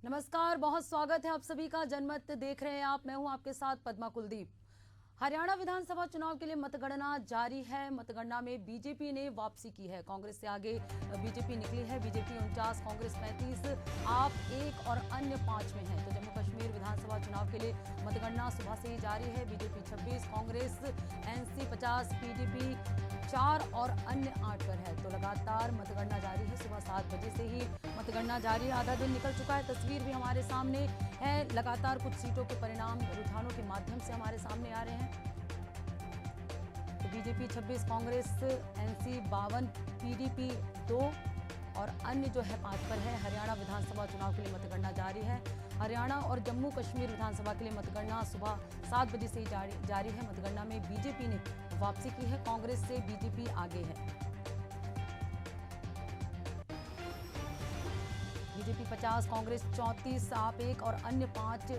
नमस्कार, बहुत स्वागत है आप सभी का। जनमत देख रहे हैं आप, मैं हूं आपके साथ पद्मा कुलदीप। हरियाणा विधानसभा चुनाव के लिए मतगणना जारी है। मतगणना में बीजेपी ने वापसी की है। कांग्रेस से आगे बीजेपी निकली है। बीजेपी 49, कांग्रेस 35, आप 1 और अन्य 5 में है। तो जम्मू कश्मीर विधानसभा चुनाव के लिए मतगणना सुबह से ही जारी है। बीजेपी 26, कांग्रेस एनसी 50, पीडीपी 4 और अन्य 8 पर है। तो लगातार मतगणना जारी है। सुबह 7 बजे से ही मतगणना जारी है। आधा दिन निकल चुका है। तस्वीर भी हमारे सामने है। लगातार कुछ सीटों के परिणाम रुझानों के माध्यम से हमारे सामने आ रहे हैं। तो बीजेपी 26, कांग्रेस एनसी 52, पीडीपी 2 और अन्य जो है 5 पर है। हरियाणा विधानसभा चुनाव के लिए मतगणना जारी है। हरियाणा और जम्मू कश्मीर विधानसभा के लिए मतगणना सुबह 7 बजे से ही जारी है। मतगणना में बीजेपी ने वापसी की है। कांग्रेस से बीजेपी आगे है। बीजेपी 50, कांग्रेस 34, आप 1 और अन्य 5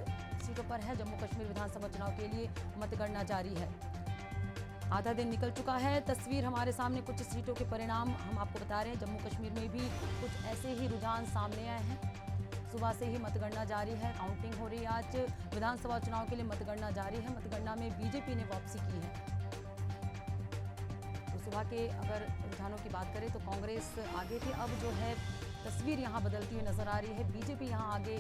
सीटों पर है। जम्मू कश्मीर विधानसभा चुनाव के लिए मतगणना जारी है। आधा दिन निकल चुका है। तस्वीर हमारे सामने, कुछ सीटों के परिणाम हम आपको बता रहे हैं। जम्मू कश्मीर में भी कुछ ऐसे ही रुझान सामने आए हैं। सुबह से ही मतगणना जारी है। काउंटिंग हो रही है। आज विधानसभा चुनाव के लिए मतगणना जारी है। मतगणना में बीजेपी ने वापसी की है। तो सुबह के अगर रुझानों की बात करें तो कांग्रेस आगे थी। अब जो है तस्वीर यहाँ बदलती हुई नजर आ रही है। बीजेपी यहाँ आगे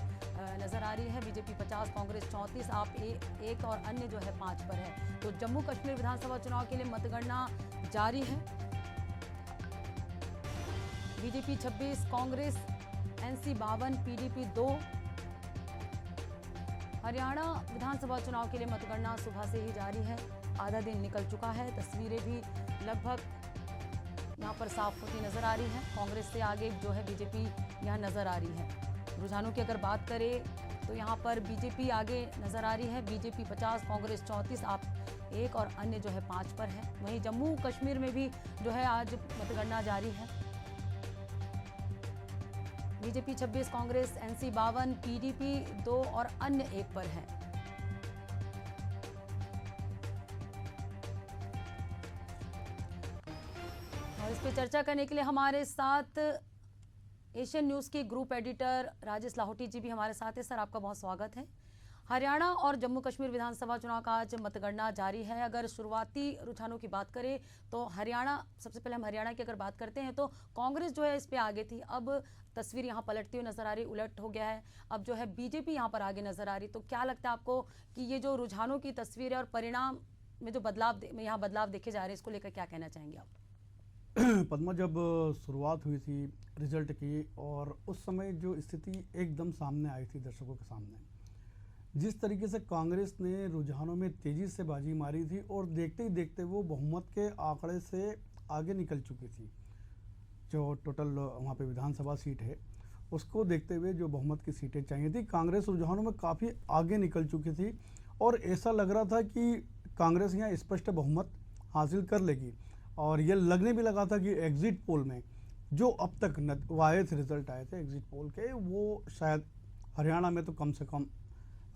नजर आ रही है। बीजेपी 50, कांग्रेस 34, आप 1 और अन्य जो है 5 पर है। तो जम्मू कश्मीर विधानसभा चुनाव के लिए मतगणना जारी है। BJP 26, Congress NC 52, PDP 2। Haryana विधानसभा चुनाव के लिए मतगणना सुबह से ही जारी है। आधा दिन निकल चुका है। तस्वीरें भी लगभग यहाँ पर साफ होती नजर आ रही है। कांग्रेस से आगे जो है बीजेपी यहाँ नजर आ रही है। रुझानों की अगर बात करें तो यहाँ पर बीजेपी आगे नजर आ रही है। बीजेपी 50, कांग्रेस 34, आप 1 और अन्य जो है 5 पर है। वहीं जम्मू कश्मीर में भी जो है आज मतगणना जारी है। बीजेपी 26, कांग्रेस एनसी 52, पीडीपी 2 और अन्य 1 पर है। और इस पर चर्चा करने के लिए हमारे साथ एशियन न्यूज के ग्रुप एडिटर राजेश लाहौटी जी भी हमारे साथ हैं। सर, आपका बहुत स्वागत है। हरियाणा और जम्मू कश्मीर विधानसभा चुनाव का आज मतगणना जारी है। अगर शुरुआती रुझानों की बात करें तो हरियाणा, सबसे पहले हम हरियाणा की अगर बात करते हैं तो कांग्रेस जो है इस पे आगे थी। अब तस्वीर यहाँ पलटती हुई नजर आ रही, उलट हो गया है। अब जो है बीजेपी यहाँ पर आगे नजर आ रही। तो क्या लगता है आपको कि ये जो रुझानों की तस्वीर है और परिणाम में जो यहाँ बदलाव देखे जा रहे हैं, इसको लेकर क्या कहना चाहेंगे आप? पद्मा, जब शुरुआत हुई थी रिजल्ट की और उस समय जो स्थिति एकदम सामने आई थी दर्शकों के सामने, जिस तरीके से कांग्रेस ने रुझानों में तेजी से बाजी मारी थी और देखते ही देखते वो बहुमत के आंकड़े से आगे निकल चुकी थी। जो टोटल वहाँ पे विधानसभा सीट है उसको देखते हुए जो बहुमत की सीटें चाहिए थी, कांग्रेस रुझानों में काफ़ी आगे निकल चुकी थी और ऐसा लग रहा था कि कांग्रेस यहाँ स्पष्ट बहुमत हासिल कर लेगी। और ये लगने भी लगा था कि एग्जिट पोल में जो अब तक वायद रिजल्ट आए थे एग्जिट पोल के, वो शायद हरियाणा में तो कम से कम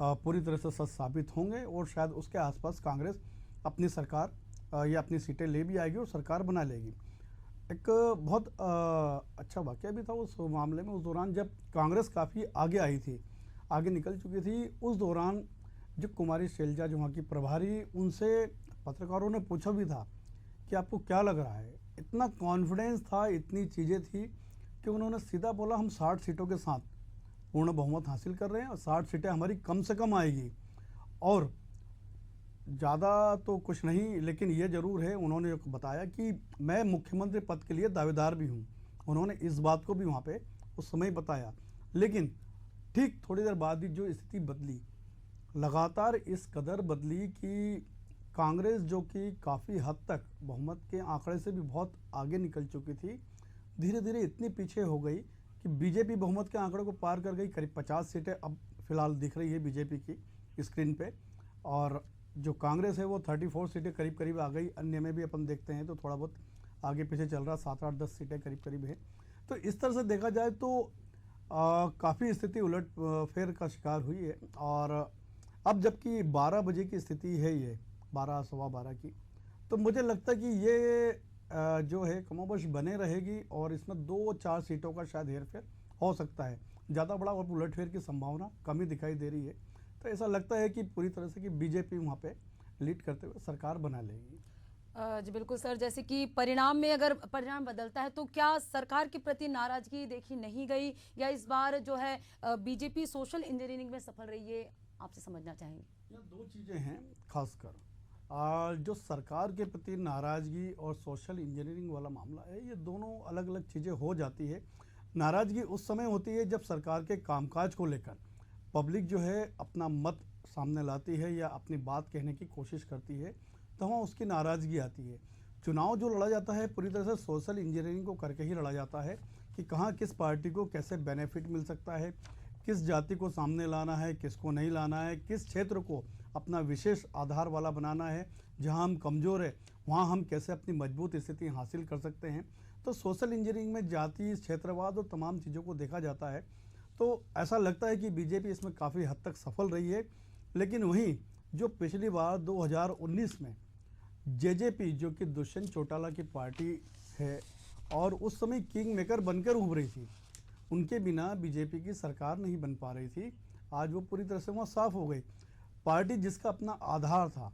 पूरी तरह से सच साबित होंगे और शायद उसके आसपास कांग्रेस अपनी सरकार या अपनी सीटें ले भी आएगी और सरकार बना लेगी। एक बहुत अच्छा वाकया भी था उस मामले में। उस दौरान जब कांग्रेस काफ़ी आगे आई थी, आगे निकल चुकी थी, उस दौरान जो कुमारी शैलजा जो वहाँ की प्रभारी, उनसे पत्रकारों ने पूछा भी था कि आपको क्या लग रहा है। इतना कॉन्फिडेंस था, इतनी चीज़ें थी कि उन्होंने सीधा बोला हम 60 सीटों के साथ पूर्ण बहुमत हासिल कर रहे हैं और 60 सीटें हमारी कम से कम आएगी और ज़्यादा तो कुछ नहीं, लेकिन ये ज़रूर है, उन्होंने बताया कि मैं मुख्यमंत्री पद के लिए दावेदार भी हूँ। उन्होंने इस बात को भी वहाँ पे उस समय बताया। लेकिन ठीक थोड़ी देर बाद ही जो स्थिति बदली, लगातार इस कदर बदली कि कांग्रेस जो कि काफ़ी हद तक बहुमत के आंकड़े से भी बहुत आगे निकल चुकी थी, धीरे धीरे इतनी पीछे हो गई कि बीजेपी बहुमत के आंकड़े को पार कर गई। करीब 50 सीटें अब फिलहाल दिख रही है बीजेपी की स्क्रीन पे और जो कांग्रेस है वो 34 सीटें करीब करीब आ गई। अन्य में भी अपन देखते हैं तो थोड़ा बहुत आगे पीछे चल रहा, 7, 8, 10 सीटें करीब करीब है। तो इस तरह से देखा जाए तो काफ़ी स्थिति उलट फेर का शिकार हुई है। और अब जबकि 12 बजे की स्थिति है, ये 12, सवा 12 की, तो मुझे लगता है कि ये जो है कमोबश बने रहेगी और इसमें 2-4 सीटों का शायद हेरफेर हो सकता है। ज़्यादा बड़ा और उलटफेर की संभावना कम ही दिखाई दे रही है। तो ऐसा लगता है कि पूरी तरह से कि बीजेपी वहाँ पे लीड करते हुए सरकार बना लेगी। जी बिल्कुल सर, जैसे कि परिणाम में अगर परिणाम बदलता है तो क्या सरकार के प्रति नाराजगी देखी नहीं गई, या इस बार जो है बीजेपी सोशल इंजीनियरिंग में सफल रही है, आपसे समझना चाहेंगे? ये दो चीज़ें हैं खासकर। जो सरकार के प्रति नाराज़गी और सोशल इंजीनियरिंग वाला मामला है, ये दोनों अलग अलग चीज़ें हो जाती है। नाराज़गी उस समय होती है जब सरकार के कामकाज को लेकर पब्लिक जो है अपना मत सामने लाती है या अपनी बात कहने की कोशिश करती है, तो वहाँ उसकी नाराज़गी आती है। चुनाव जो लड़ा जाता है पूरी तरह से सोशल इंजीनियरिंग को करके ही लड़ा जाता है कि कहाँ किस पार्टी को कैसे बेनिफिट मिल सकता है, किस जाति को सामने लाना है, किसको नहीं लाना है, किस क्षेत्र को अपना विशेष आधार वाला बनाना है, जहां हम कमज़ोर है वहां हम कैसे अपनी मजबूत स्थिति हासिल कर सकते हैं। तो सोशल इंजीनियरिंग में जाति, क्षेत्रवाद और तमाम चीज़ों को देखा जाता है। तो ऐसा लगता है कि बीजेपी इसमें काफ़ी हद तक सफल रही है। लेकिन वहीं जो पिछली बार 2019 में जेजेपी, जो कि दुष्यंत चौटाला की पार्टी है और उस समय किंग मेकर बनकर उभरी थी, उनके बिना बीजेपी की सरकार नहीं बन पा रही थी। आज वो पूरी तरह से वहाँ साफ हो गई। पार्टी जिसका अपना आधार था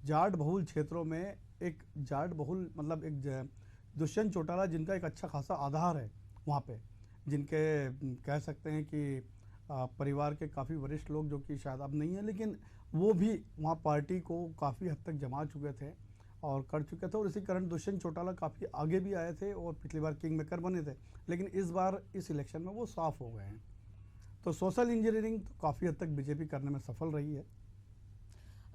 जाट बहुल क्षेत्रों में, एक जाट बहुल मतलब एक दुष्यंत चौटाला जिनका एक अच्छा खासा आधार है वहाँ पे, जिनके कह सकते हैं कि परिवार के काफ़ी वरिष्ठ लोग, जो कि शायद अब नहीं है, लेकिन वो भी वहाँ पार्टी को काफ़ी हद तक जमा चुके थे और कर चुके थे। और इसी कारण दुष्यंत चौटाला काफ़ी आगे भी आए थे और पिछली बार किंग मेकर बने थे, लेकिन इस बार इस इलेक्शन में वो साफ हो गए हैं। तो सोशल इंजीनियरिंग तो काफ़ी हद तक बीजेपी करने में सफल रही है।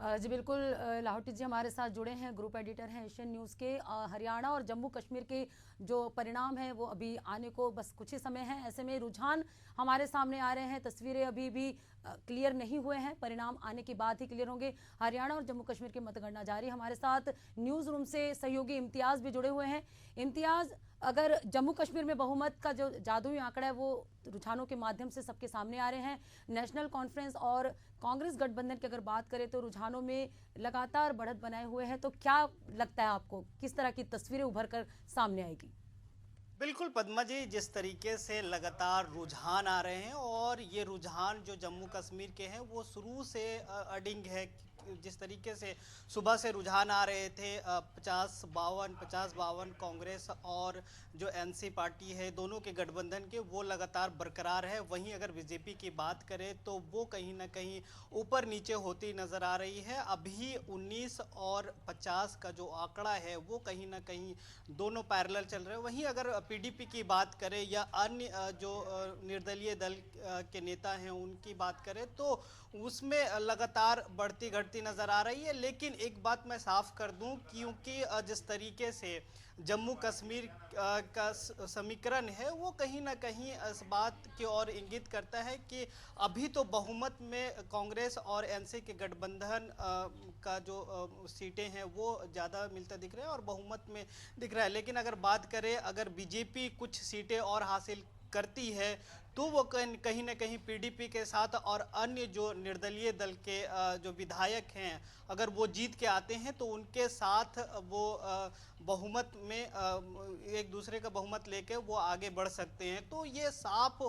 जी बिल्कुल, लाहौटी जी हमारे साथ जुड़े हैं, ग्रुप एडिटर हैं एशियन न्यूज़ के। हरियाणा और जम्मू कश्मीर के जो परिणाम हैं वो अभी आने को बस कुछ ही समय है। ऐसे में रुझान हमारे सामने आ रहे हैं, तस्वीरें अभी भी क्लियर नहीं हुए हैं, परिणाम आने के बाद ही क्लियर होंगे। हरियाणा और जम्मू कश्मीर की मतगणना जारी। हमारे साथ न्यूज़ रूम से सहयोगी इम्तियाज़ भी जुड़े हुए हैं। इम्तियाज़, अगर जम्मू कश्मीर में बहुमत का जो जादुई आंकड़ा है वो रुझानों के माध्यम से सबके सामने आ रहे हैं। नेशनल कॉन्फ्रेंस और कांग्रेस गठबंधन की अगर बात करें तो रुझानों में लगातार बढ़त बनाए हुए हैं, तो क्या लगता है आपको किस तरह की तस्वीरें उभर कर सामने आएगी? बिल्कुल पद्मा जी, जिस तरीके से लगातार रुझान आ रहे हैं और ये रुझान जो जम्मू कश्मीर के हैं वो शुरू से अडिंग है। जिस तरीके से सुबह से रुझान आ रहे थे 50-52 कांग्रेस और जो एनसी पार्टी है दोनों के गठबंधन के, वो लगातार बरकरार है। वहीं अगर बीजेपी की बात करें तो वो कहीं ना कहीं ऊपर नीचे होती नज़र आ रही है। अभी 19 और 50 का जो आंकड़ा है वो कहीं ना कहीं दोनों पैरेलल चल रहे हैं। वहीं अगर पीडीपी की बात करें या अन्य जो निर्दलीय दल के नेता हैं उनकी बात करें तो उसमें लगातार बढ़ती घटती नज़र आ रही है। लेकिन एक बात मैं साफ कर दूं, क्योंकि जिस तरीके से जम्मू कश्मीर का समीकरण है वो कहीं ना कहीं इस बात की ओर इंगित करता है कि अभी तो बहुमत में कांग्रेस और एनसी के गठबंधन का जो सीटें हैं वो ज़्यादा मिलता दिख रहा है और बहुमत में दिख रहा है। लेकिन अगर बात करें, अगर बीजेपी कुछ सीटें और हासिल करती है तो वो कहीं ना कहीं पीडीपी के साथ और अन्य जो निर्दलीय दल के जो विधायक हैं, अगर वो जीत के आते हैं तो उनके साथ वो बहुमत में एक दूसरे का बहुमत लेके वो आगे बढ़ सकते हैं। तो ये साफ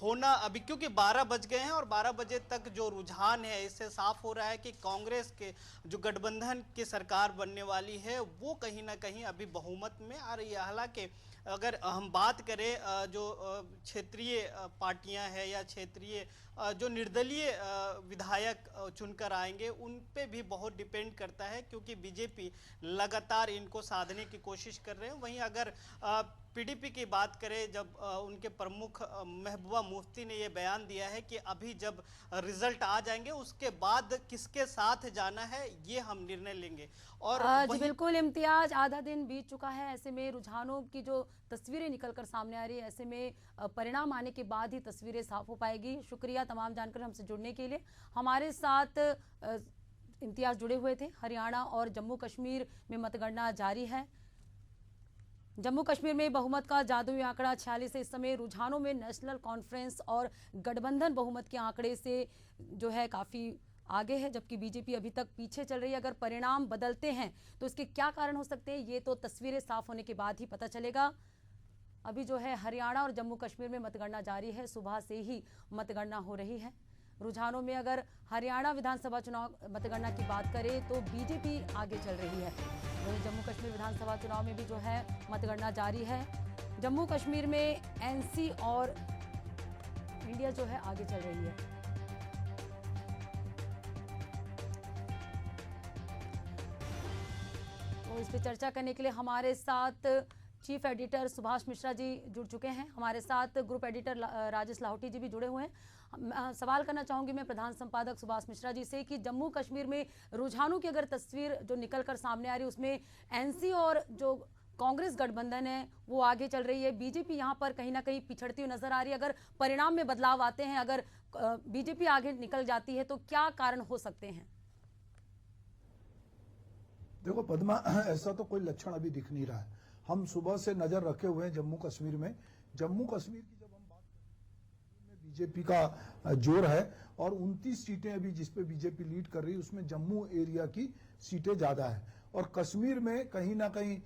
होना अभी, क्योंकि 12 बज गए हैं और 12 बजे तक जो रुझान है इससे साफ हो रहा है कि कांग्रेस के जो गठबंधन की सरकार बनने वाली है वो कहीं ना कहीं अभी बहुमत में आ रही है। हालांकि अगर हम बात करें जो क्षेत्रीय पार्टियां हैं या क्षेत्रीय जो निर्दलीय विधायक चुनकर आएंगे उन पे भी बहुत डिपेंड करता है, क्योंकि बीजेपी लगातार इनको साधने की कोशिश कर रहे हैं। वहीं अगर पीडीपी की बात करें, जब उनके प्रमुख महबूबा मुफ्ती ने ये बयान दिया है कि अभी जब रिजल्ट आ जाएंगे उसके बाद किसके साथ जाना है ये हम निर्णय लेंगे। और जी बिल्कुल इम्तियाज, आधा दिन बीत चुका है, ऐसे में रुझानों की जो तस्वीरें निकल कर सामने आ रही है, ऐसे में परिणाम आने के बाद ही तस्वीरें साफ हो पाएगी। शुक्रिया तमाम जानकर हमसे जुड़ने के लिए। हमारे साथ इम्तियाज जुड़े हुए थे। हरियाणा और जम्मू कश्मीर में मतगणना जारी है। जम्मू कश्मीर में बहुमत का जादुई आंकड़ा 46 है। इस समय रुझानों में नेशनल कॉन्फ्रेंस और गठबंधन बहुमत के आंकड़े से जो है काफ़ी आगे है, जबकि बीजेपी अभी तक पीछे चल रही है। अगर परिणाम बदलते हैं तो इसके क्या कारण हो सकते हैं, ये तो तस्वीरें साफ होने के बाद ही पता चलेगा। अभी जो है हरियाणा और जम्मू कश्मीर में मतगणना जारी है। सुबह से ही मतगणना हो रही है। रुझानों में अगर हरियाणा विधानसभा चुनाव मतगणना की बात करें तो बीजेपी आगे चल रही है। वहीं जम्मू कश्मीर विधानसभा चुनाव में भी जो है मतगणना जारी है। जम्मू कश्मीर में एनसी और इंडिया जो है आगे चल रही है। तो इस पर चर्चा करने के लिए हमारे साथ चीफ एडिटर सुभाष मिश्रा जी जुड़ चुके हैं। हमारे साथ ग्रुप एडिटर राजेश लाहौटी जी भी जुड़े हुए हैं। सवाल करना चाहूंगी मैं प्रधान संपादक सुभाष मिश्रा जी से कि जम्मू कश्मीर में रुझानों की अगर तस्वीर जो निकलकर सामने आ रही है उसमें एनसी और जो कांग्रेस गठबंधन है वो आगे चल रही है। बीजेपी यहां पर कहीं ना कहीं पिछड़ती हुई नजर आ रही है। अगर परिणाम में बदलाव आते हैं, अगर बीजेपी आगे निकल जाती है तो क्या कारण हो सकते हैं? देखो पद्मा, ऐसा तो कोई लक्षण अभी दिख नहीं रहा है। हम सुबह से नजर रखे हुए हैं जम्मू कश्मीर में। जम्मू कश्मीर की जब हम बात करते हैं बीजेपी का जोर है और 29 सीटें अभी जिसपे बीजेपी लीड कर रही है उसमें जम्मू एरिया की सीटें ज्यादा है। और कश्मीर में कहीं ना कहीं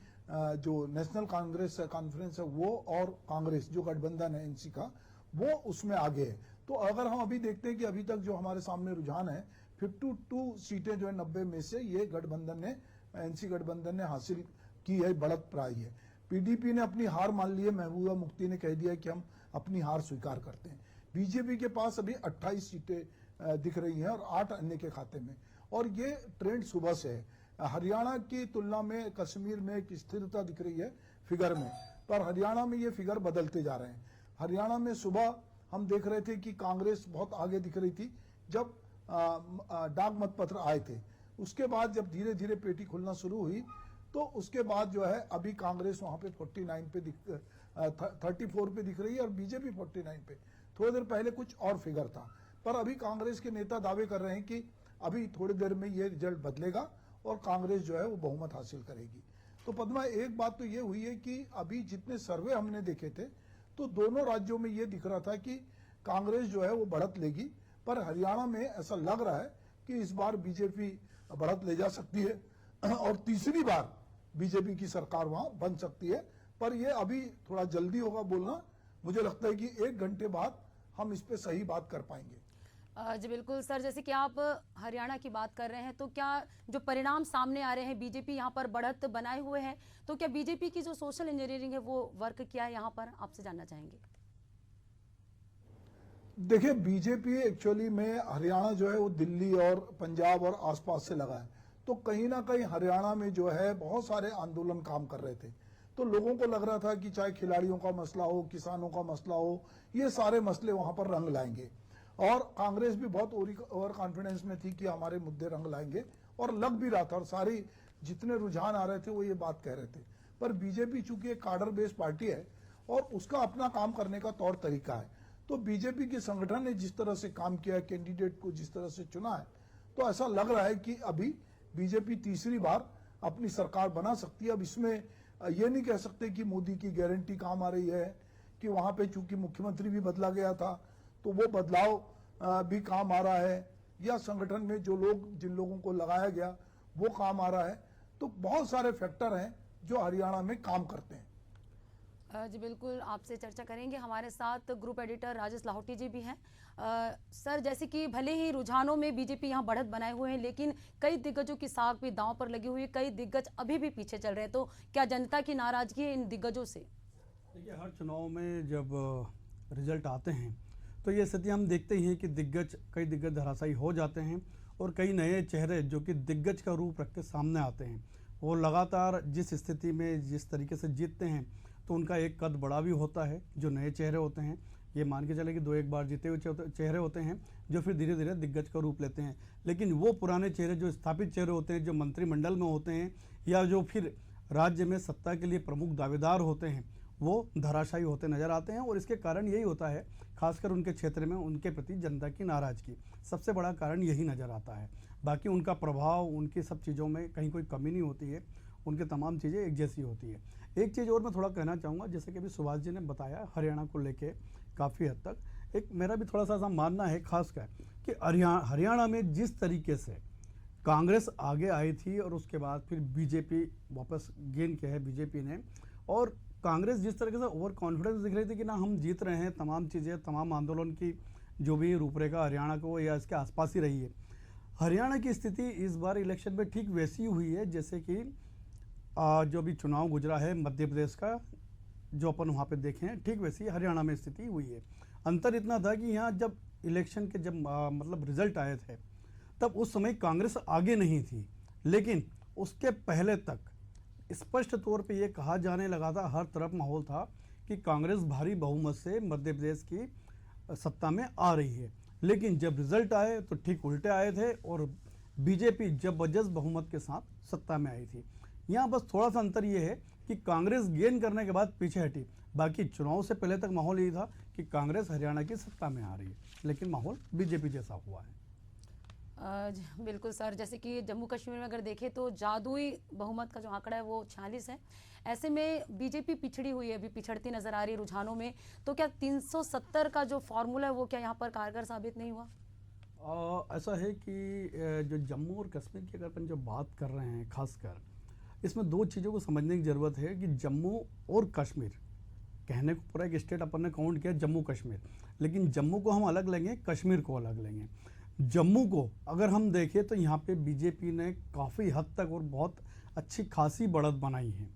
जो नेशनल कांग्रेस कॉन्फ्रेंस है वो और कांग्रेस जो गठबंधन है एनसी का वो उसमें आगे है। तो अगर हम अभी देखते हैं कि अभी तक जो हमारे सामने रुझान है 52 सीटें जो है 90 में से ये गठबंधन ने एनसी गठबंधन ने हासिल की है, बढ़त पाई है। पीडीपी ने अपनी हार मान ली है। महबूबा मुफ्ती ने कह दिया कि हम अपनी हार स्वीकार करते हैं। बीजेपी के पास अभी 28 सीटें दिख रही हैं और 8 अन्य के खाते में। और ये ट्रेंड सुबह से है। हरियाणा की तुलना में कश्मीर में एक स्थिरता दिख रही है फिगर में, पर हरियाणा में ये फिगर बदलते जा रहे हैं। हरियाणा में सुबह हम देख रहे थे कि कांग्रेस बहुत आगे दिख रही थी जब डाक मतपत्र आए थे। उसके बाद जब धीरे धीरे पेटी खुलना शुरू हुई तो उसके बाद जो है अभी कांग्रेस वहां पे 49 पे 34 पे दिख रही है और बीजेपी 49 पे। थोड़ी देर पहले कुछ और फिगर था, पर अभी कांग्रेस के नेता दावे कर रहे हैं कि अभी थोड़ी देर में ये रिजल्ट बदलेगा और कांग्रेस जो है वो बहुमत हासिल करेगी। तो पद्मा, एक बात तो ये हुई है कि अभी जितने सर्वे हमने देखे थे तो दोनों राज्यों में ये दिख रहा था कि कांग्रेस जो है वो बढ़त लेगी, पर हरियाणा में ऐसा लग रहा है कि इस बार बीजेपी बढ़त ले जा सकती है और तीसरी बार बीजेपी की सरकार वहां बन सकती है। पर ये अभी थोड़ा जल्दी होगा बोलना। मुझे लगता है कि 1 घंटे बाद हम इस पे सही बात कर पाएंगे। जी बिल्कुल सर, जैसे कि आप हरियाणा की बात कर रहे हैं तो क्या जो परिणाम सामने आ रहे हैं, बीजेपी यहाँ पर बढ़त बनाए हुए है, तो क्या बीजेपी की जो सोशल इंजीनियरिंग है वो वर्क किया है यहाँ पर? आपसे जानना चाहेंगे। देखिए, बीजेपी एक्चुअली में हरियाणा जो है वो दिल्ली और पंजाब और आसपास से लगा है, तो कहीं ना कहीं हरियाणा में जो है बहुत सारे आंदोलन काम कर रहे थे। तो लोगों को लग रहा था कि चाहे खिलाड़ियों का मसला हो, किसानों का मसला हो, ये सारे मसले वहां पर रंग लाएंगे। और कांग्रेस भी बहुत ओवर कॉन्फिडेंस में थी कि हमारे मुद्दे रंग लाएंगे, और लग भी रहा था, और सारी जितने रुझान आ रहे थे वो ये बात कह रहे थे। पर बीजेपी चूंकि एक कार्डर बेस्ड पार्टी है और उसका अपना काम करने का तौर तरीका है, तो बीजेपी के संगठन ने जिस तरह से काम किया है, कैंडिडेट को जिस तरह से चुना है, तो ऐसा लग रहा है कि अभी बीजेपी तीसरी बार अपनी सरकार बना सकती है। अब इसमें ये नहीं कह सकते कि मोदी की गारंटी काम आ रही है, कि वहां पे चूंकि मुख्यमंत्री भी बदला गया था तो वो बदलाव भी काम आ रहा है, या संगठन में जो लोग जिन लोगों को लगाया गया वो काम आ रहा है। तो बहुत सारे फैक्टर हैं जो हरियाणा में काम करते हैं। जी बिल्कुल, आपसे चर्चा करेंगे। हमारे साथ ग्रुप एडिटर राजेश लाहौटी जी भी हैं। सर, जैसे कि भले ही रुझानों में बीजेपी यहाँ बढ़त बनाए हुए हैं, लेकिन कई दिग्गजों की साख भी दांव पर लगी हुई है। कई दिग्गज अभी भी पीछे चल रहे हैं, तो क्या जनता की नाराजगी है इन दिग्गजों से? देखिए, हर चुनाव में जब रिजल्ट आते हैं तो ये स्थिति हम देखते ही हैं कि कई दिग्गज धराशायी हो जाते हैं और कई नए चेहरे जो कि दिग्गज का रूप रख के सामने आते हैं, वो लगातार जिस स्थिति में जिस तरीके से जीतते हैं तो उनका एक कद बड़ा भी होता है। जो नए चेहरे होते हैं, ये मान के चले कि 2-1 बार जीते हुए चेहरे होते हैं जो फिर धीरे धीरे दिग्गज का रूप लेते हैं। लेकिन वो पुराने चेहरे, जो स्थापित चेहरे होते हैं, जो मंत्रिमंडल में होते हैं या जो फिर राज्य में सत्ता के लिए प्रमुख दावेदार होते हैं, वो धराशायी होते नजर आते हैं। और इसके कारण यही होता है, खासकर उनके क्षेत्र में उनके प्रति जनता की नाराजगी सबसे बड़ा कारण यही नज़र आता है। बाकी उनका प्रभाव, उनकी सब चीज़ों में कहीं कोई कमी नहीं होती है, उनके तमाम चीज़ें एक जैसी होती है। एक चीज़ और मैं थोड़ा कहना चाहूँगा, जैसे कि अभी सुभाष जी ने बताया हरियाणा को लेके काफ़ी हद तक एक मेरा भी थोड़ा सा ऐसा मानना है खासकर कि हरियाणा में जिस तरीके से कांग्रेस आगे आई थी और उसके बाद फिर बीजेपी वापस गेन किया है बीजेपी ने, और कांग्रेस जिस तरीके से ओवर कॉन्फिडेंस दिख रही थी कि ना हम जीत रहे हैं, तमाम चीज़ें, तमाम आंदोलन की जो भी रूपरेखा हरियाणा को या इसके आसपास ही रही है, हरियाणा की स्थिति इस बार इलेक्शन में ठीक वैसी हुई है जैसे कि जो भी चुनाव गुजरा है मध्य प्रदेश का, जो अपन वहाँ पे देखे हैं, ठीक वैसी हरियाणा में स्थिति हुई है। अंतर इतना था कि यहाँ जब इलेक्शन के जब मतलब रिजल्ट आए थे तब उस समय कांग्रेस आगे नहीं थी, लेकिन उसके पहले तक स्पष्ट तौर पे ये कहा जाने लगा था, हर तरफ माहौल था कि कांग्रेस भारी बहुमत से मध्य प्रदेश की सत्ता में आ रही है। लेकिन जब रिजल्ट आए तो ठीक उल्टे आए थे और बीजेपी जबरदस्त बहुमत के साथ सत्ता में आई थी। यहाँ बस थोड़ा सा अंतर ये है कि कांग्रेस गेन करने के बाद पीछे हटी, बाकी चुनाव से पहले तक माहौल यही था कि कांग्रेस हरियाणा की सत्ता में आ रही है, लेकिन माहौल बीजेपी जैसा हुआ है। बिल्कुल सर, जैसे कि जम्मू कश्मीर में अगर देखें तो जादुई बहुमत का जो आंकड़ा है वो 46 है। ऐसे में बीजेपी पिछड़ी हुई है, अभी पिछड़ती नजर आ रही है रुझानों में। तो क्या 370 का जो फॉर्मूला है वो क्या यहाँ पर कारगर साबित नहीं हुआ? ऐसा है कि जो जम्मू और कश्मीर की अगर अपन जो बात कर रहे हैं, खासकर इसमें दो चीज़ों को समझने की ज़रूरत है कि जम्मू और कश्मीर, कहने को पूरा एक स्टेट अपन ने काउंट किया जम्मू कश्मीर, लेकिन जम्मू को हम अलग लेंगे, कश्मीर को अलग लेंगे। जम्मू को अगर हम देखें तो यहाँ पे बीजेपी ने काफ़ी हद तक और बहुत अच्छी खासी बढ़त बनाई है।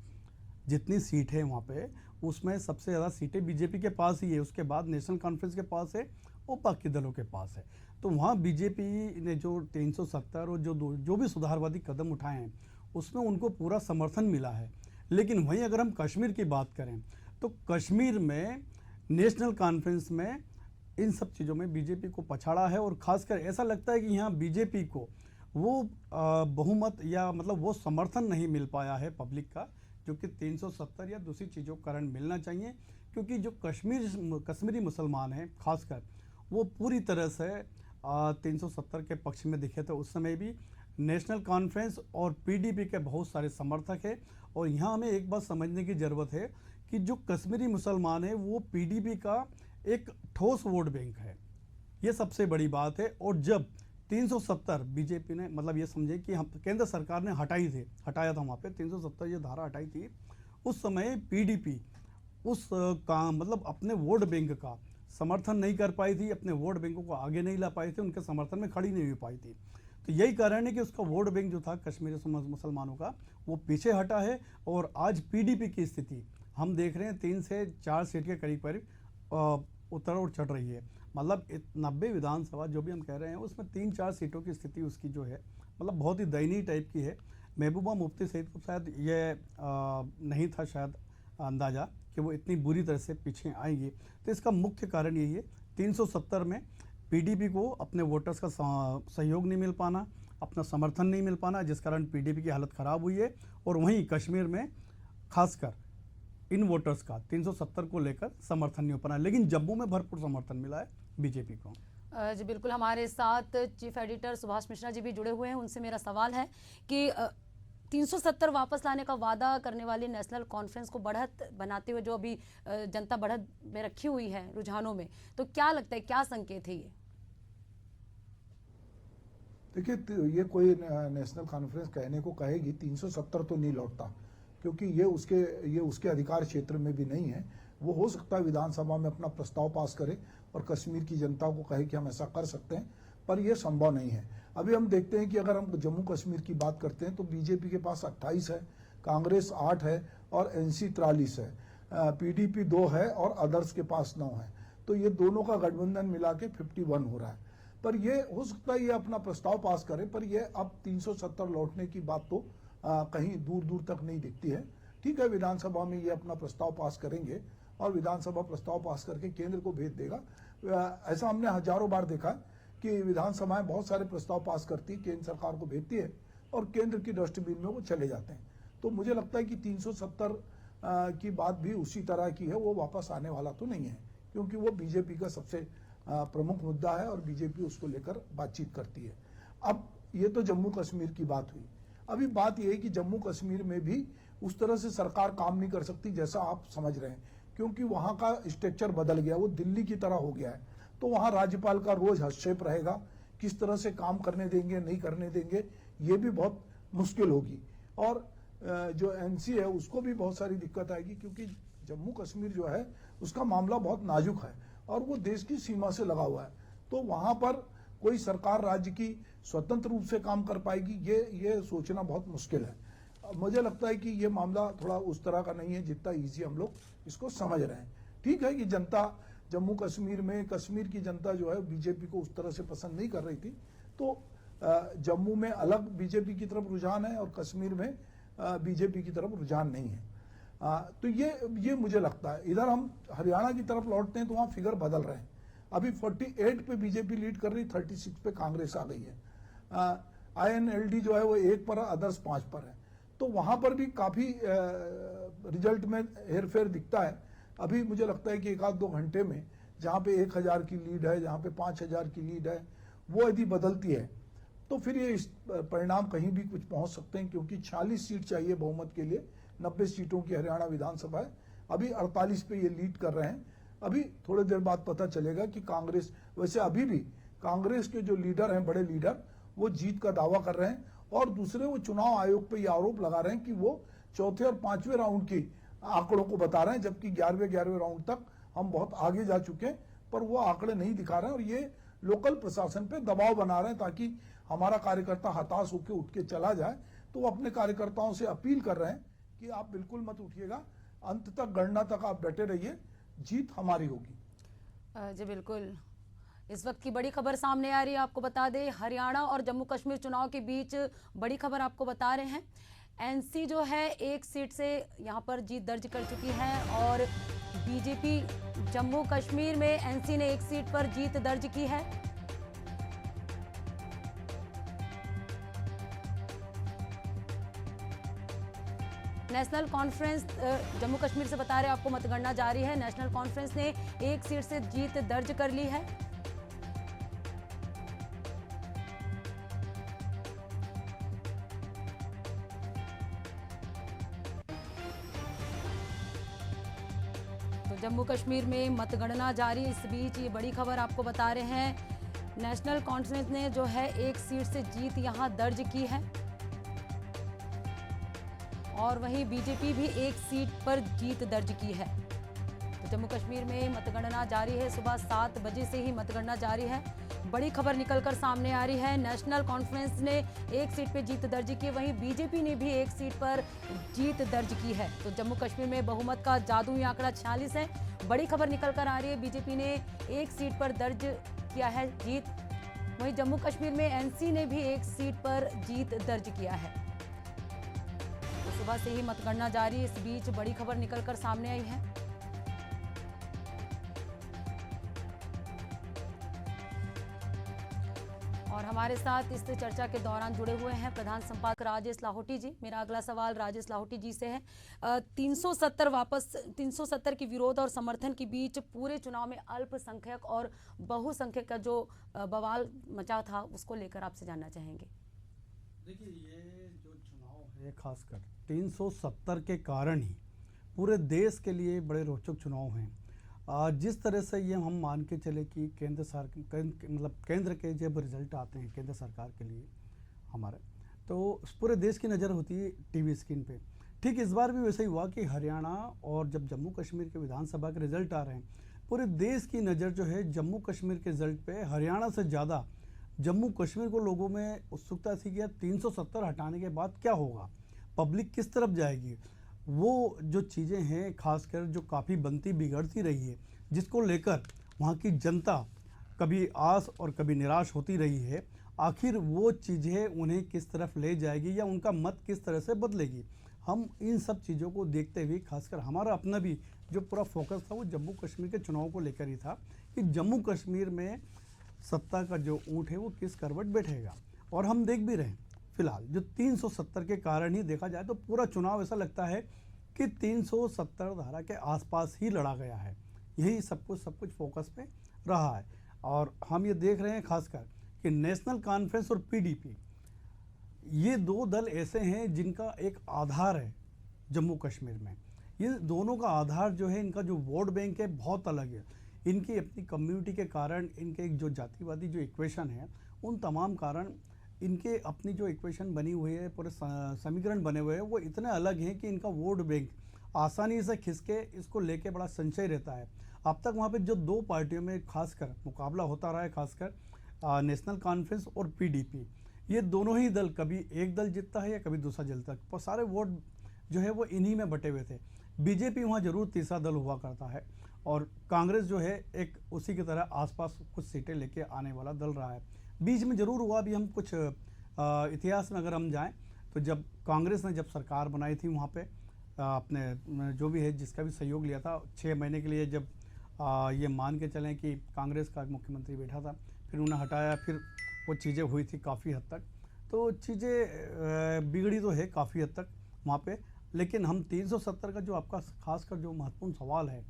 जितनी सीट है वहाँ पे, उसमें सबसे ज़्यादा सीटें बीजेपी के पास ही है, उसके बाद नेशनल कॉन्फ्रेंस के पास है और बाकी दलों के पास है। तो वहाँ बीजेपी ने जो 370 और जो भी सुधारवादी कदम उठाए हैं उसमें उनको पूरा समर्थन मिला है। लेकिन वहीं अगर हम कश्मीर की बात करें तो कश्मीर में नेशनल कॉन्फ्रेंस में इन सब चीज़ों में बीजेपी को पछाड़ा है और ख़ासकर ऐसा लगता है कि यहाँ बीजेपी को वो बहुमत या मतलब वो समर्थन नहीं मिल पाया है पब्लिक का, जो कि 370 या दूसरी चीज़ों के कारण मिलना चाहिए। क्योंकि जो कश्मीरी मुसलमान हैं खासकर, वो पूरी तरह से 370 के पक्ष में दिखे थे उस समय भी। नेशनल कॉन्फ्रेंस और पीडीपी के बहुत सारे समर्थक हैं और यहाँ हमें एक बात समझने की ज़रूरत है कि जो कश्मीरी मुसलमान है वो पीडीपी का एक ठोस वोट बैंक है, ये सबसे बड़ी बात है। और जब 370 बीजेपी ने मतलब ये समझे कि हम केंद्र सरकार ने हटाया था वहाँ पे 370 ये धारा हटाई थी, उस समय पीडीपी उस काम मतलब अपने वोट बैंक का समर्थन नहीं कर पाई थी, अपने वोट बैंकों को आगे नहीं ला पाई थी, उनके समर्थन में खड़ी नहीं हो पाई थी। तो यही कारण है कि उसका वोट बैंक जो था कश्मीरी मुसलमानों का वो पीछे हटा है। और आज पीडीपी की स्थिति हम देख रहे हैं 3 से 4 सीट के करीब उतर और चढ़ रही है। मतलब 90 विधानसभा जो भी हम कह रहे हैं उसमें 3-4 सीटों की स्थिति उसकी जो है मतलब बहुत ही दयनीय टाइप की है। महबूबा मुफ्ती सईद को शायद ये नहीं था शायद अंदाज़ा कि वो इतनी बुरी तरह से पीछे आएंगी। तो इसका मुख्य कारण यही है 370 में पीडीपी को अपने वोटर्स का सहयोग नहीं मिल पाना, अपना समर्थन नहीं मिल पाना, जिस कारण पीडीपी की हालत ख़राब हुई है। और वहीं कश्मीर में खासकर इन वोटर्स का 370 को लेकर समर्थन नहीं हो पाना, लेकिन जम्मू में भरपूर समर्थन मिला है बीजेपी को। जी बिल्कुल, हमारे साथ चीफ एडिटर सुभाष मिश्रा जी भी जुड़े हुए हैं। उनसे मेरा सवाल है कि 370 वापस लाने का वादा करने वाली नेशनल कॉन्फ्रेंस को बढ़त बनाते हुए जो अभी जनता बढ़त में रखी हुई है रुझानों में, तो क्या लगता है क्या संकेत है ये? देखिए, ये कोई नेशनल कॉन्फ्रेंस कहने को कहेगी 370 तो नहीं लौटता, क्योंकि ये उसके अधिकार क्षेत्र में भी नहीं है। वो हो सकता है विधानसभा में अपना प्रस्ताव पास करे और कश्मीर की जनता को कहे कि हम ऐसा कर सकते हैं, पर यह संभव नहीं है। अभी हम देखते हैं कि अगर हम जम्मू कश्मीर की बात करते हैं तो बीजेपी के पास 28 है, कांग्रेस 8 है और एनसी 43 है, पीडीपी 2 है और अदर्स के पास 9 है। तो ये दोनों का गठबंधन मिला के 51 हो रहा है। पर ये हो सकता है ये अपना प्रस्ताव पास करे, पर ये अब 370 लौटने की बात तो कहीं दूर दूर तक नहीं दिखती है। ठीक है, विधानसभा में ये अपना प्रस्ताव पास करेंगे और विधानसभा प्रस्ताव पास करके केंद्र को भेज देगा। ऐसा हमने हजारों बार देखा कि विधानसभाएं बहुत सारे प्रस्ताव पास करती, केंद्र सरकार को भेजती है और केंद्र की डस्टबिन में वो चले जाते हैं। तो मुझे लगता है कि 370 की बात भी उसी तरह की है, वो वापस आने वाला तो नहीं है, क्योंकि वो बीजेपी का सबसे प्रमुख मुद्दा है और बीजेपी उसको लेकर बातचीत करती है। अब ये तो जम्मू कश्मीर की बात हुई। अभी बात यह है कि जम्मू कश्मीर में भी उस तरह से सरकार काम नहीं कर सकती जैसा आप समझ रहे हैं, क्योंकि वहां का स्ट्रक्चर बदल गया, वो दिल्ली की तरह हो गया है। तो वहां राज्यपाल का रोज हस्तक्षेप रहेगा, किस तरह से काम करने देंगे नहीं करने देंगे ये भी बहुत मुश्किल होगी। और जो एनसी है उसको भी बहुत सारी दिक्कत आएगी, क्योंकि जम्मू कश्मीर जो है उसका मामला बहुत नाजुक है और वो देश की सीमा से लगा हुआ है, तो वहां पर कोई सरकार राज्य की स्वतंत्र रूप से काम कर पाएगी ये सोचना बहुत मुश्किल है। मुझे लगता है कि ये मामला थोड़ा उस तरह का नहीं है जितना इजी हम लोग इसको समझ रहे हैं। ठीक है कि जनता जम्मू कश्मीर में, कश्मीर की जनता जो है बीजेपी को उस तरह से पसंद नहीं कर रही थी, तो जम्मू में अलग बीजेपी की तरफ रुझान है और कश्मीर में बीजेपी की तरफ रुझान नहीं है। तो ये मुझे लगता है। इधर हम हरियाणा की तरफ लौटते हैं तो वहां फिगर बदल रहे हैं। अभी 48 पे बीजेपी लीड कर रही, 36 पे कांग्रेस आ गई है। INLD जो है वो 1 पर, अदर्स 5 पर है, तो वहां पर भी काफी रिजल्ट में हेरफेर दिखता है। अभी मुझे लगता है कि 1-2 घंटे में जहां पे 1000 की लीड है, जहां पे 5000 की लीड है, वो यदि बदलती है तो फिर ये परिणाम कहीं भी कुछ पहुंच सकते हैं, क्योंकि 46 सीट चाहिए बहुमत के लिए। 90 सीटों की हरियाणा विधानसभा है, अभी 48 पे ये लीड कर रहे हैं। अभी थोड़ी देर बाद पता चलेगा कि कांग्रेस, वैसे अभी भी कांग्रेस के जो लीडर हैं, बड़े लीडर, वो जीत का दावा कर रहे हैं और दूसरे वो चुनाव आयोग पे ये आरोप लगा रहे हैं कि वो चौथे और 5वें राउंड की आंकड़ों को बता रहे हैं, जबकि 11वें राउंड तक हम बहुत आगे जा चुके हैं, पर वो आंकड़े नहीं दिखा रहे हैं। और ये लोकल प्रशासन पे दबाव बना रहे हैं ताकि हमारा कार्यकर्ता हताश होकर उठ के चला जाए। तो वो अपने कार्यकर्ताओं से अपील कर रहे हैं कि आप बिल्कुल मत उठिएगा, अंत तक, गणना तक आप डटे रहिए, जीत हमारी होगी। जी बिल्कुल। इस वक्त की बड़ी खबर सामने आ रही है, आपको बता दें हरियाणा और जम्मू कश्मीर चुनाव के बीच बड़ी खबर आपको बता रहे हैं। एनसी जो है 1 सीट से यहां पर जीत दर्ज कर चुकी है और बीजेपी जम्मू कश्मीर में एनसी ने 1 सीट पर जीत दर्ज की है। नेशनल कॉन्फ्रेंस जम्मू कश्मीर से बता रहे आपको मतगणना जारी है। नेशनल कॉन्फ्रेंस ने 1 सीट से जीत दर्ज कर ली है। तो जम्मू कश्मीर में मतगणना जारी। इस बीच ये बड़ी खबर आपको बता रहे हैं, नेशनल कॉन्फ्रेंस ने जो है 1 सीट से जीत यहां दर्ज की है और वहीं बीजेपी भी 1 सीट पर जीत दर्ज की है। तो जम्मू कश्मीर में मतगणना जारी है, सुबह 7 बजे से ही मतगणना जारी है। बड़ी खबर निकलकर सामने आ रही है, नेशनल कॉन्फ्रेंस ने 1 सीट पर जीत दर्ज की, वहीं बीजेपी ने भी 1 सीट पर जीत दर्ज की है। तो जम्मू कश्मीर में बहुमत का जादुई आंकड़ा 46 है। बड़ी खबर निकलकर आ रही है, बीजेपी ने 1 सीट पर दर्ज किया है जीत, वहीं जम्मू कश्मीर में एनसी ने भी 1 सीट पर जीत दर्ज किया है। सुबह से ही मतगणना जारी। इस बीच बड़ी खबर निकलकर सामने आई है। और हमारे साथ इस चर्चा के दौरान जुड़े हुए हैं प्रधान संपादक राजेश लाहौटी जी। मेरा अगला सवाल राजेश लाहौटी जी से है। 370 के विरोध और समर्थन के बीच पूरे चुनाव में अल्पसंख्यक और बहुसंख्यक का जो बवाल मचा था, उसको लेकर आपसे जानना चाहेंगे। देखिए, ये जो चुनाव है, खासकर 370 के कारण ही पूरे देश के लिए बड़े रोचक चुनाव हैं। जिस तरह से ये हम मान के चले कि केंद्र के जब रिजल्ट आते हैं केंद्र सरकार के लिए हमारे, तो पूरे देश की नज़र होती है टीवी स्क्रीन पे। ठीक इस बार भी वैसे ही हुआ कि हरियाणा और जब जम्मू कश्मीर के विधानसभा के रिजल्ट आ रहे हैं, पूरे देश की नज़र जो है जम्मू कश्मीर के रिजल्ट पे, हरियाणा से ज़्यादा जम्मू कश्मीर को लोगों में उत्सुकता थी कि यार 370 हटाने के बाद क्या होगा, पब्लिक किस तरफ जाएगी। वो जो चीज़ें हैं, खासकर जो काफ़ी बनती बिगड़ती रही है, जिसको लेकर वहाँ की जनता कभी आस और कभी निराश होती रही है, आखिर वो चीज़ें उन्हें किस तरफ ले जाएगी या उनका मत किस तरह से बदलेगी। हम इन सब चीज़ों को देखते हुए, खासकर हमारा अपना भी जो पूरा फोकस था वो जम्मू कश्मीर के चुनाव को लेकर ही था कि जम्मू कश्मीर में सत्ता का जो ऊँट है वो किस करवट बैठेगा। और हम देख भी रहे हैं फिलहाल जो 370 के कारण ही देखा जाए तो पूरा चुनाव ऐसा लगता है कि 370 धारा के आसपास ही लड़ा गया है। यही सब कुछ फोकस पे रहा है। और हम ये देख रहे हैं खासकर कि नेशनल कॉन्फ्रेंस और पीडीपी, ये 2 दल ऐसे हैं जिनका एक आधार है जम्मू कश्मीर में। ये दोनों का आधार जो है, इनका जो वोट बैंक है बहुत अलग है। इनकी अपनी कम्युनिटी के कारण, इनके जो जातिवादी जो इक्वेशन है, उन तमाम कारण इनके अपनी जो इक्वेशन बनी हुई है, पूरे समीकरण बने हुए हैं, वो इतने अलग हैं कि इनका वोट बैंक आसानी से खिसके इसको लेके बड़ा संशय रहता है। अब तक वहाँ पे जो दो पार्टियों में खासकर मुकाबला होता रहा है, खासकर नेशनल कॉन्फ्रेंस और पीडीपी, ये दोनों ही दल, कभी एक दल जीतता है या कभी दूसरा जीतता है, पर सारे वोट जो है वो इन्हीं में बटे हुए थे। बीजेपी वहाँ जरूर तीसरा दल हुआ करता है और कांग्रेस जो है एक उसी की तरह आसपास कुछ सीटें लेके आने वाला दल रहा है। बीच में जरूर हुआ, भी हम कुछ इतिहास में अगर हम जाएं तो जब कांग्रेस ने जब सरकार बनाई थी वहाँ पे अपने जो भी है जिसका भी सहयोग लिया था 6 महीने के लिए, जब ये मान के चलें कि कांग्रेस का मुख्यमंत्री बैठा था, फिर उन्हें हटाया, फिर वो चीज़ें हुई थी काफ़ी हद तक, तो चीज़ें बिगड़ी तो है काफ़ी हद तक वहाँ पे। लेकिन हम 370 का जो आपका खासकर जो महत्वपूर्ण सवाल है,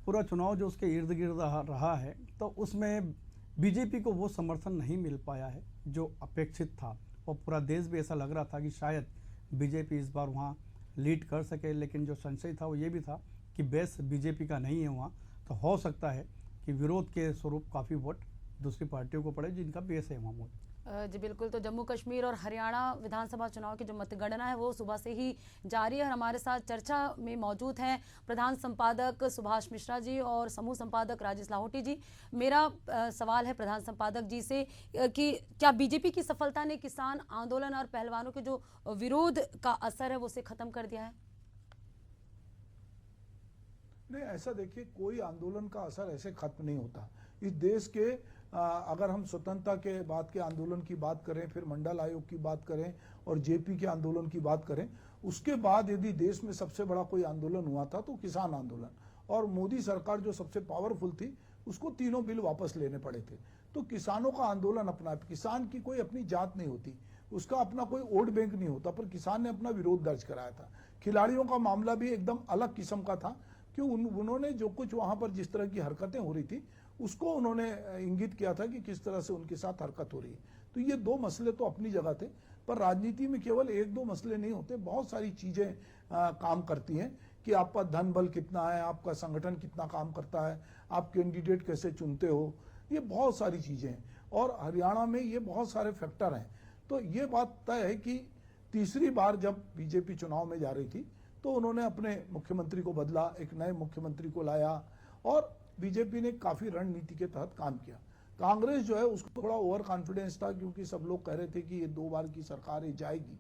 पूरा चुनाव जो उसके इर्द गिर्द रहा है, तो उसमें बीजेपी को वो समर्थन नहीं मिल पाया है जो अपेक्षित था, और पूरा देश भी ऐसा लग रहा था कि शायद बीजेपी इस बार वहाँ लीड कर सके। लेकिन जो संशय था वो ये भी था कि बेस बीजेपी का नहीं है वहाँ, तो हो सकता है कि विरोध के स्वरूप काफ़ी वोट दूसरी पार्टियों को पड़े जिनका बेस है वहाँ वोट। जी बिल्कुल। तो जम्मू कश्मीर और हरियाणा विधानसभा चुनाव की जो मतगणना है वो सुबह से ही जारी है और हमारे साथ चर्चा में मौजूद हैं प्रधान संपादक सुभाष मिश्रा जी और समूह संपादक राजेश लाहौटी जी। मेरा सवाल है प्रधान संपादक जी से कि क्या बीजेपी की सफलता ने किसान आंदोलन और पहलवानों के जो विरोध का असर है वो उसे खत्म कर दिया है? नहीं, ऐसा देखिए, कोई आंदोलन का असर ऐसे खत्म नहीं होता। इस देश के अगर हम स्वतंत्रता के बाद के आंदोलन की बात करें, फिर मंडल आयोग की बात करें और जेपी के आंदोलन की बात करें, उसके बाद यदि देश में सबसे बड़ा कोई आंदोलन हुआ था तो किसान आंदोलन, और मोदी सरकार जो सबसे पावरफुल थी उसको तीनों बिल वापस लेने पड़े थे। तो किसानों का आंदोलन अपना, किसान की कोई अपनी जात नहीं होती, उसका अपना कोई वोट बैंक नहीं होता, पर किसान ने अपना विरोध दर्ज कराया था। खिलाड़ियों का मामला भी एकदम अलग किस्म का था कि उन्होंने जो कुछ वहां पर जिस तरह की हरकतें हो रही थी उसको उन्होंने इंगित किया था कि किस तरह से उनके साथ हरकत हो रही है। तो ये दो मसले तो अपनी जगह थे, पर राजनीति में केवल एक दो मसले नहीं होते, बहुत सारी चीजें काम करती हैं कि आपका धन बल कितना है, आपका संगठन कितना काम करता है, आप कैंडिडेट कैसे चुनते हो, ये बहुत सारी चीजें हैं। और हरियाणा में ये बहुत सारे फैक्टर हैं। तो ये बात तय है कि तीसरी बार जब बीजेपी चुनाव में जा रही थी तो उन्होंने अपने मुख्यमंत्री को बदला, एक नए मुख्यमंत्री को लाया और बीजेपी ने काफी रणनीति के तहत काम किया। कांग्रेस जो है उसको थोड़ा ओवर कॉन्फिडेंस था क्योंकि सब लोग कह रहे थे कि ये 2 बार की सरकार ही जाएगी।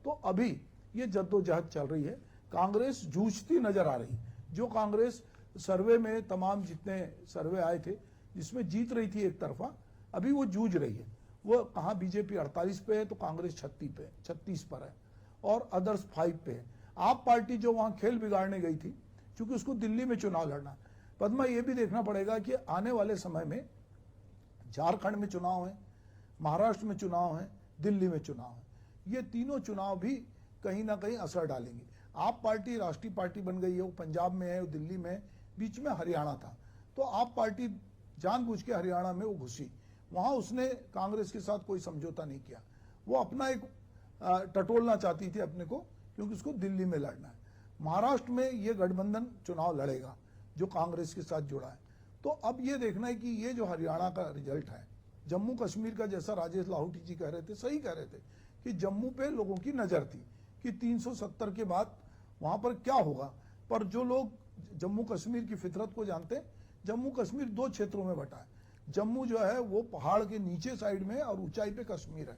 तो अभी ये जद्दोजहद चल रही है, कांग्रेस जूझती नजर आ रही। जो कांग्रेस सर्वे में तमाम जितने सर्वे आए थे जिसमें जीत रही थी एक तरफा, अभी वो जूझ रही है। वो कहाँ बीजेपी 48 पे है तो कांग्रेस 36 पर है और अदर्स 5 पे है। आप पार्टी जो वहां खेल बिगाड़ने गई थी, क्योंकि उसको दिल्ली में चुनाव लड़ना। पद्मा, ये भी देखना पड़ेगा कि आने वाले समय में झारखंड में चुनाव है, महाराष्ट्र में चुनाव है, दिल्ली में चुनाव है। ये तीनों चुनाव भी कहीं ना कहीं असर डालेंगे। आप पार्टी राष्ट्रीय पार्टी बन गई है, वो पंजाब में है, वो दिल्ली में है, बीच में हरियाणा था। तो आप पार्टी जानबूझ के हरियाणा में वो घुसी, वहां उसने कांग्रेस के साथ कोई समझौता नहीं किया। वो अपना एक टटोलना चाहती थी अपने को, क्योंकि उसको दिल्ली में लड़ना है। महाराष्ट्र में ये गठबंधन चुनाव लड़ेगा जो कांग्रेस के साथ जुड़ा है। तो अब ये देखना है कि ये जो हरियाणा का रिजल्ट है, जम्मू कश्मीर का, जैसा राजेश लाहौटी जी कह रहे थे, सही कह रहे थे कि जम्मू पे लोगों की नजर थी कि 370 के बाद वहां पर क्या होगा। पर जो लोग जम्मू कश्मीर की फितरत को जानते हैं, जम्मू कश्मीर 2 क्षेत्रों में बटा है। जम्मू जो है वो पहाड़ के नीचे साइड में और ऊंचाई पे कश्मीर है।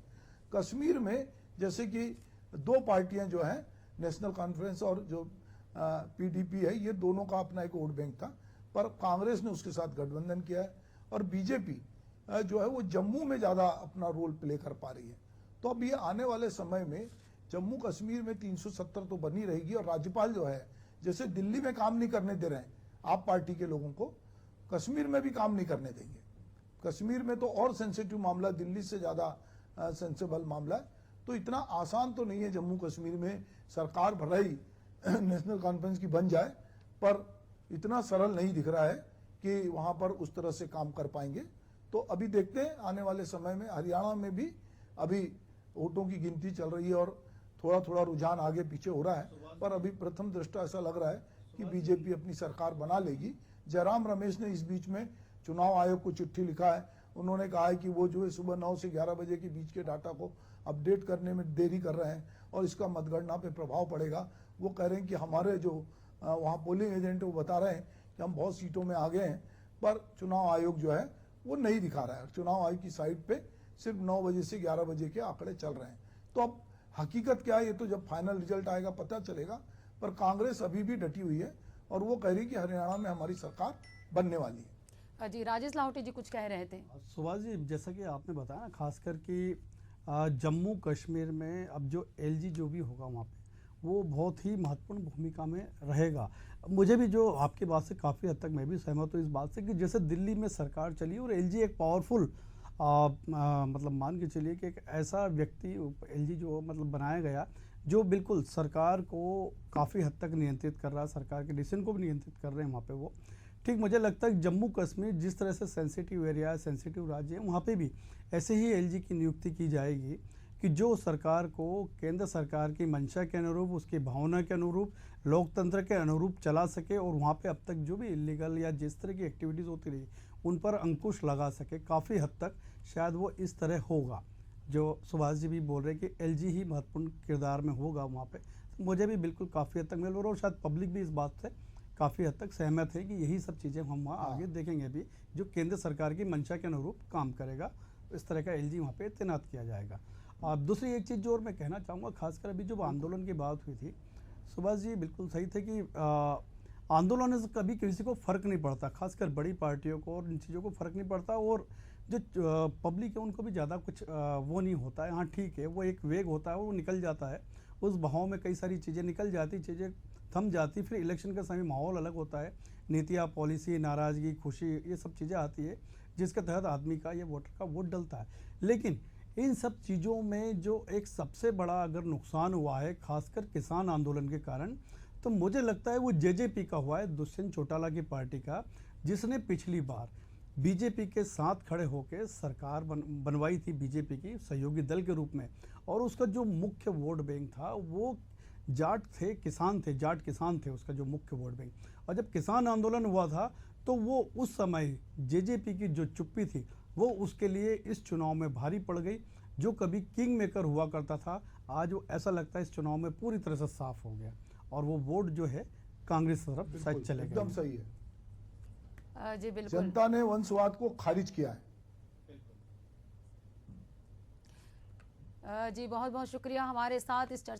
कश्मीर में जैसे कि 2 पार्टियां जो है, नेशनल कॉन्फ्रेंस और जो पीडीपी है, ये दोनों का अपना एक वोट बैंक था, पर कांग्रेस ने उसके साथ गठबंधन किया है और बीजेपी जो है वो जम्मू में ज्यादा अपना रोल प्ले कर पा रही है। तो अब ये आने वाले समय में जम्मू कश्मीर में 370 तो बनी रहेगी और राज्यपाल जो है, जैसे दिल्ली में काम नहीं करने दे रहे हैं आप पार्टी के लोगों को, कश्मीर में भी काम नहीं करने देंगे। कश्मीर में तो और सेंसिटिव मामला, दिल्ली से ज्यादा सेंसिबल मामला है। तो इतना आसान तो नहीं है जम्मू कश्मीर में सरकार भले ही नेशनल कॉन्फ्रेंस की बन जाए, पर इतना सरल नहीं दिख रहा है कि वहां पर उस तरह से काम कर पाएंगे। तो अभी देखते हैं आने वाले समय में। हरियाणा में भी अभी वोटों की गिनती चल रही है और थोड़ा थोड़ा रुझान आगे पीछे हो रहा है, पर अभी प्रथम दृष्टया ऐसा लग रहा है कि बीजेपी अपनी सरकार बना लेगी। जयराम रमेश ने इस बीच में चुनाव आयोग को चिट्ठी लिखा है। उन्होंने कहा है कि वो जो है सुबह 9 से 11 बजे के बीच के डाटा को अपडेट करने में देरी कर रहे हैं और इसका मतगणना पे प्रभाव पड़ेगा। वो कह रहे हैं कि हमारे जो वहाँ पोलिंग एजेंट वो बता रहे हैं कि हम बहुत सीटों में आगे हैं, पर चुनाव आयोग जो है वो नहीं दिखा रहा है। चुनाव आयोग की साइट पे सिर्फ 9 बजे से 11 बजे के आंकड़े चल रहे हैं। तो अब हकीकत क्या है ये तो जब फाइनल रिजल्ट आएगा पता चलेगा, पर कांग्रेस अभी भी डटी हुई है और वो कह रही कि हरियाणा में हमारी सरकार बनने वाली है। जी राजेश लाहौटी जी कुछ कह रहे थे। सुभाष जी, जैसा कि आपने बताया ना, खासकर कि जम्मू कश्मीर में अब जो एलजी जो भी होगा वहाँ पे वो बहुत ही महत्वपूर्ण भूमिका में रहेगा। मुझे भी जो आपकी बात से काफ़ी हद तक मैं भी सहमत हूँ इस बात से कि जैसे दिल्ली में सरकार चली और एलजी एक पावरफुल मतलब मान के चलिए कि एक ऐसा व्यक्ति एलजी जो मतलब बनाया गया जो बिल्कुल सरकार को काफ़ी हद तक नियंत्रित कर रहा है, सरकार के डिसीजन को भी नियंत्रित कर रहे हैं वहाँ पे वो। ठीक, मुझे लगता है जम्मू कश्मीर जिस तरह से सेंसिटिव एरिया है, सेंसिटिव राज्य है, वहाँ पे भी ऐसे ही एलजी की नियुक्ति की जाएगी कि जो सरकार को केंद्र सरकार की मंशा के अनुरूप, उसकी भावना के अनुरूप, लोकतंत्र के अनुरूप चला सके और वहाँ पे अब तक जो भी इलीगल या जिस तरह की एक्टिविटीज़ होती रही उन पर अंकुश लगा सके। काफ़ी हद तक शायद वो इस तरह होगा जो सुभाष जी भी बोल रहे हैं कि एलजी ही महत्वपूर्ण किरदार में होगा वहाँ पे। तो मुझे भी बिल्कुल काफ़ी हद तक मिल रहा है और शायद पब्लिक भी इस बात से काफ़ी हद तक सहमत है कि यही सब चीज़ें हम वहाँ आगे देखेंगे भी, जो केंद्र सरकार की मंशा के अनुरूप काम करेगा। इस तरह का एलजी वहाँ पे तैनात किया जाएगा। दूसरी एक चीज़ जो और मैं कहना चाहूँगा, खासकर अभी जो आंदोलन की बात हुई थी, सुभाष जी बिल्कुल सही थे कि आंदोलन से कभी किसी को फ़र्क नहीं पड़ता, खासकर बड़ी पार्टियों को और इन चीज़ों को फ़र्क नहीं पड़ता और जो पब्लिक है उनको भी ज़्यादा कुछ वो नहीं होता है। हाँ ठीक है, वो एक वेग होता है, वो निकल जाता है, उस बहाव में कई सारी चीज़ें निकल जाती, चीज़ें थम जाती, फिर इलेक्शन का समय माहौल अलग होता है, नीतियाँ, पॉलिसी, नाराज़गी, खुशी, ये सब चीज़ें आती है जिसके तहत आदमी का, ये वोटर का वोट डलता है। लेकिन इन सब चीज़ों में जो एक सबसे बड़ा अगर नुकसान हुआ है खासकर किसान आंदोलन के कारण, तो मुझे लगता है वो जेजेपी का हुआ है, दुष्यंत चौटाला की पार्टी का, जिसने पिछली बार बीजेपी के साथ खड़े होकर सरकार बनवाई थी बीजेपी की सहयोगी दल के रूप में, और उसका जो मुख्य वोट बैंक था वो जाट थे, किसान थे, जाट किसान थे उसका जो मुख्य वोट बैंक। और जब किसान आंदोलन हुआ था तो वो उस समय जेजेपी की जो चुप्पी थी वो उसके लिए इस चुनाव में भारी पड़ गई। जो कभी किंग मेकर हुआ करता था, आज वो ऐसा लगता है इस चुनाव में पूरी तरह से साफ हो गया और वो वोट जो है कांग्रेस तरफ शायद चले गए। एकदम सही है, जी बिल्कुल, जनता ने वंशवाद को खारिज किया है। जी बहुत बहुत शुक्रिया हमारे साथ इस चर्चा